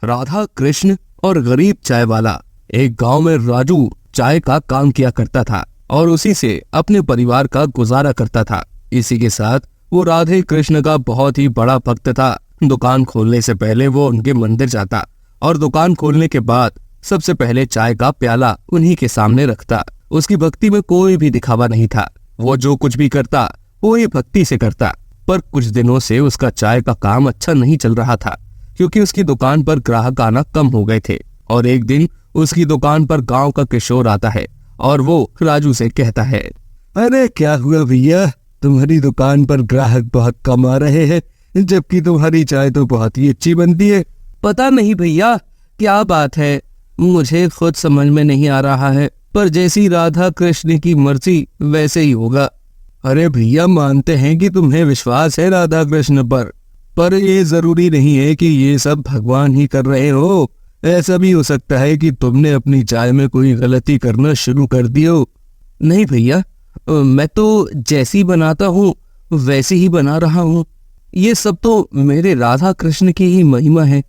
राधा कृष्ण और गरीब चाय वाला। एक गांव में राजू चाय का काम किया करता था और उसी से अपने परिवार का गुजारा करता था। इसी के साथ वो राधे कृष्ण का बहुत ही बड़ा भक्त था। दुकान खोलने से पहले वो उनके मंदिर जाता और दुकान खोलने के बाद सबसे पहले चाय का प्याला उन्हीं के सामने रखता। उसकी भक्ति में कोई भी दिखावा नहीं था। वो जो कुछ भी करता वो ये भक्ति से करता। पर कुछ दिनों से उसका चाय का काम अच्छा नहीं चल रहा था, क्योंकि उसकी दुकान पर ग्राहक आना कम हो गए थे। और एक दिन उसकी दुकान पर गांव का किशोर आता है और वो राजू से कहता है, अरे क्या हुआ भैया, तुम्हारी दुकान पर ग्राहक बहुत कम आ रहे हैं, जबकि तुम्हारी चाय तो बहुत ही अच्छी बनती है। पता नहीं भैया क्या बात है, मुझे खुद समझ में नहीं आ रहा है, पर जैसी राधा कृष्ण की मर्जी वैसे ही होगा। अरे भैया, मानते हैं कि तुम्हें विश्वास है राधा कृष्ण पर ये जरूरी नहीं है कि ये सब भगवान ही कर रहे हो। ऐसा भी हो सकता है कि तुमने अपनी चाय में कोई गलती करना शुरू कर दी हो। नहीं भैया, मैं तो जैसी बनाता हूँ वैसे ही बना रहा हूँ। ये सब तो मेरे राधा कृष्ण की ही महिमा है।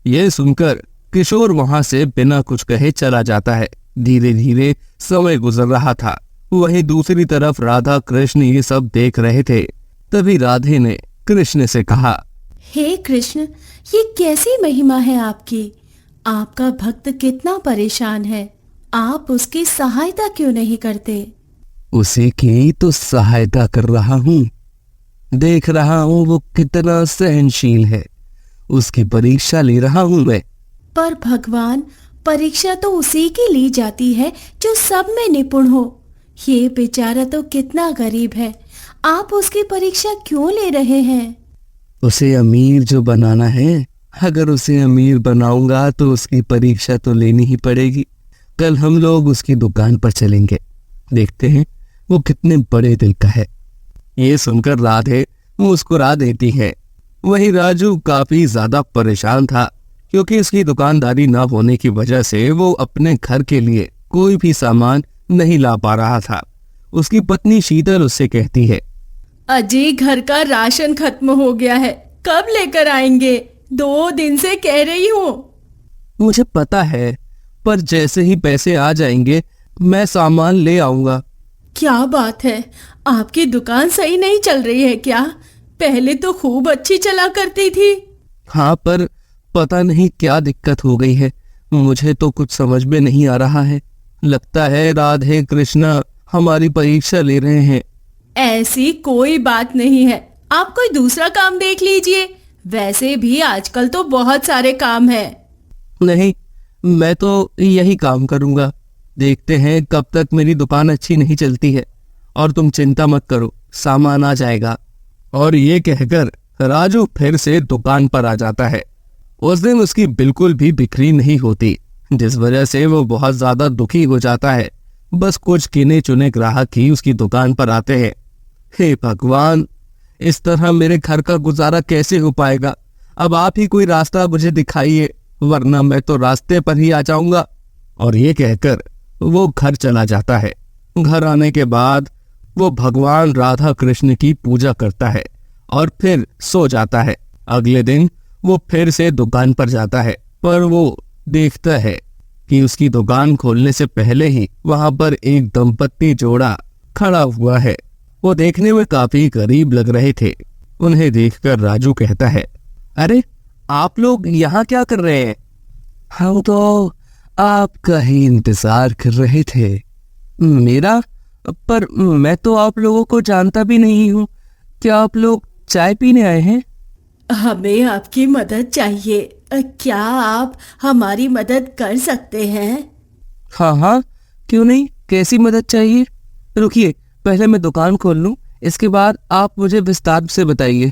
ये सुनकर किशोर वहां से बिना कुछ कहे चला जाता है। धीरे धीरे समय गुजर रहा था। वहीं दूसरी तरफ राधा कृष्ण ये सब देख रहे थे। तभी राधे ने कृष्ण से कहा, हे कृष्ण, ये कैसी महिमा है आपकी? आपका भक्त कितना परेशान है, आप उसकी सहायता क्यों नहीं करते? उसी की तो सहायता कर रहा हूँ। देख रहा हूँ वो कितना सहनशील है, उसकी परीक्षा ले रहा हूँ मैं। पर भगवान, परीक्षा तो उसी की ली जाती है जो सब में निपुण हो। ये बेचारा तो कितना गरीब है, आप उसकी परीक्षा क्यों ले रहे हैं? उसे अमीर जो बनाना है, अगर उसे अमीर बनाऊंगा तो उसकी परीक्षा तो लेनी ही पड़ेगी। कल हम लोग उसकी दुकान पर चलेंगे, देखते हैं वो कितने बड़े दिल का है। ये सुनकर राधे मुस्कुरा देती है। वहीं राजू काफी ज्यादा परेशान था, क्योंकि उसकी दुकानदारी न होने की वजह से वो अपने घर के लिए कोई भी सामान नहीं ला पा रहा था। उसकी पत्नी शीतल उससे कहती है, अजय, घर का राशन खत्म हो गया है, कब लेकर आएंगे? 2 दिन से कह रही हूँ। मुझे पता है, पर जैसे ही पैसे आ जाएंगे मैं सामान ले आऊंगा। क्या बात है, आपकी दुकान सही नहीं चल रही है क्या? पहले तो खूब अच्छी चला करती थी। हाँ, पर पता नहीं क्या दिक्कत हो गई है, मुझे तो कुछ समझ में नहीं आ रहा है। लगता है राधे कृष्णा हमारी परीक्षा ले रहे हैं। ऐसी कोई बात नहीं है, आप कोई दूसरा काम देख लीजिए। वैसे भी आजकल तो बहुत सारे काम हैं। नहीं, मैं तो यही काम करूंगा। देखते हैं कब तक मेरी दुकान अच्छी नहीं चलती है, और तुम चिंता मत करो, सामान आ जाएगा। और ये कहकर राजू फिर से दुकान पर आ जाता है। उस दिन उसकी बिल्कुल भी बिक्री नहीं होती, जिस वजह से वो बहुत ज्यादा दुखी हो जाता है। बस कुछ गिने चुने ग्राहक ही उसकी दुकान पर आते हैं। हे भगवान, इस तरह मेरे घर का गुजारा कैसे हो पाएगा? अब आप ही कोई रास्ता मुझे दिखाइए, वरना मैं तो रास्ते पर ही आ जाऊंगा। और ये कहकर वो घर चला जाता है। घर आने के बाद वो भगवान राधा कृष्ण की पूजा करता है और फिर सो जाता है। अगले दिन वो फिर से दुकान पर जाता है, पर वो देखता है कि उसकी दुकान खोलने से पहले ही वहां पर एक दंपत्ति जोड़ा खड़ा हुआ है। वो देखने में काफी गरीब लग रहे थे। उन्हें देखकर राजू कहता है, अरे आप लोग यहाँ क्या कर रहे हैं? हम तो आपका ही इंतजार कर रहे थे। मेरा? पर मैं तो आप लोगों को जानता भी नहीं हूँ। क्या आप लोग चाय पीने आए हैं? हमें आपकी मदद चाहिए, क्या आप हमारी मदद कर सकते हैं? हाँ हाँ, क्यों नहीं, कैसी मदद चाहिए? रुकिए, पहले मैं दुकान खोल लूं, इसके बाद आप मुझे विस्तार से बताइए।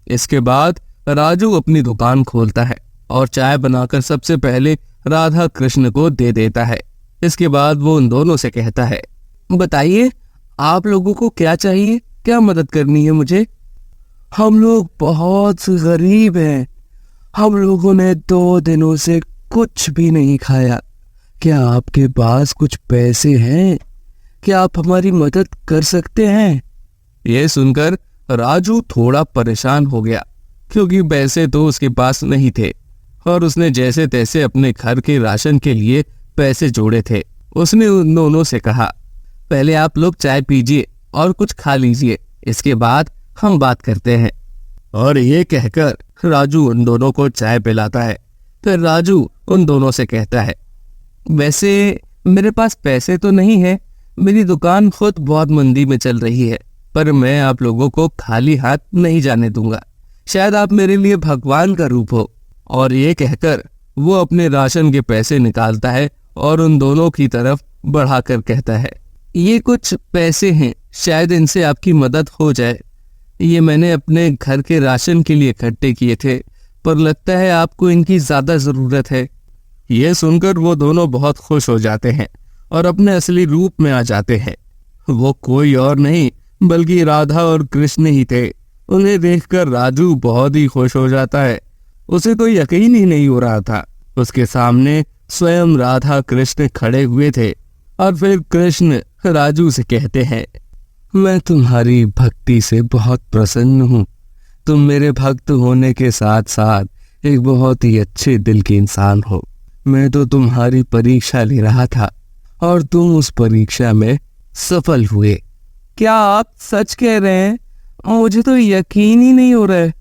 इसके बाद राजू अपनी दुकान खोलता है और चाय बनाकर सबसे पहले राधा कृष्ण को दे देता है। इसके बाद वो उन दोनों से कहता है, बताइए आप लोगों को क्या चाहिए, क्या मदद करनी है मुझे? हम लोग बहुत गरीब हैं, हम लोगों ने 2 दिनों से कुछ भी नहीं खाया। क्या आपके पास कुछ पैसे हैं? क्या आप हमारी मदद कर सकते हैं? ये सुनकर राजू थोड़ा परेशान हो गया, क्योंकि पैसे तो उसके पास नहीं थे। और उसने जैसे तैसे अपने घर के राशन के लिए पैसे जोड़े थे। उसने उन दोनों से कहा, पहले आप लोग चाय पीजिए और कुछ खा लीजिए, इसके बाद हम बात करते हैं। और ये कहकर राजू उन दोनों को चाय पिलाता है। फिर राजू उन दोनों से कहता है, वैसे मेरे पास पैसे तो नहीं है, मेरी दुकान खुद बहुत मंदी में चल रही है, पर मैं आप लोगों को खाली हाथ नहीं जाने दूंगा। शायद आप मेरे लिए भगवान का रूप हो। और ये कहकर वो अपने राशन के पैसे निकालता है और उन दोनों की तरफ बढ़ाकर कहता है, ये कुछ पैसे हैं, शायद इनसे आपकी मदद हो जाए। ये मैंने अपने घर के राशन के लिए इकट्ठे किए थे, पर लगता है आपको इनकी ज्यादा जरूरत है। ये सुनकर वो दोनों बहुत खुश हो जाते हैं और अपने असली रूप में आ जाते हैं। वो कोई और नहीं बल्कि राधा और कृष्ण ही थे। उन्हें देखकर राजू बहुत ही खुश हो जाता है। उसे तो यकीन ही नहीं हो रहा था। उसके सामने स्वयं राधा कृष्ण खड़े हुए थे। और फिर कृष्ण राजू से कहते हैं, मैं तुम्हारी भक्ति से बहुत प्रसन्न हूँ। तुम मेरे भक्त होने के साथ साथ एक बहुत ही अच्छे दिल के इंसान हो। मैं तो तुम्हारी परीक्षा ले रहा था और तुम उस परीक्षा में सफल हुए। क्या आप सच कह रहे हैं? मुझे तो यकीन ही नहीं हो रहा है।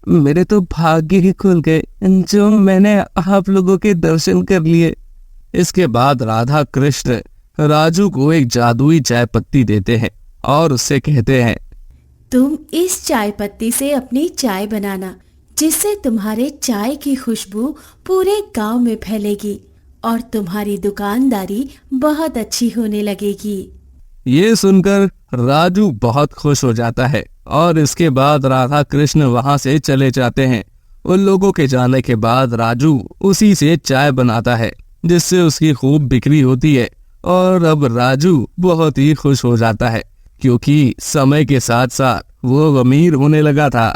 मेरे तो भाग्य ही खुल गए जो मैंने आप लोगों के दर्शन कर लिए। इसके बाद राधा कृष्ण राजू को एक जादुई चाय पत्ती देते हैं और उससे कहते हैं, तुम इस चाय पत्ती से अपनी चाय बनाना, जिससे तुम्हारे चाय की खुशबू पूरे गांव में फैलेगी और तुम्हारी दुकानदारी बहुत अच्छी होने लगेगी। ये सुनकर राजू बहुत खुश हो जाता है और इसके बाद राधा कृष्ण वहां से चले जाते हैं। उन लोगों के जाने के बाद राजू उसी से चाय बनाता है, जिससे उसकी खूब बिक्री होती है। और अब राजू बहुत ही खुश हो जाता है, क्योंकि समय के साथ साथ वो अमीर होने लगा था।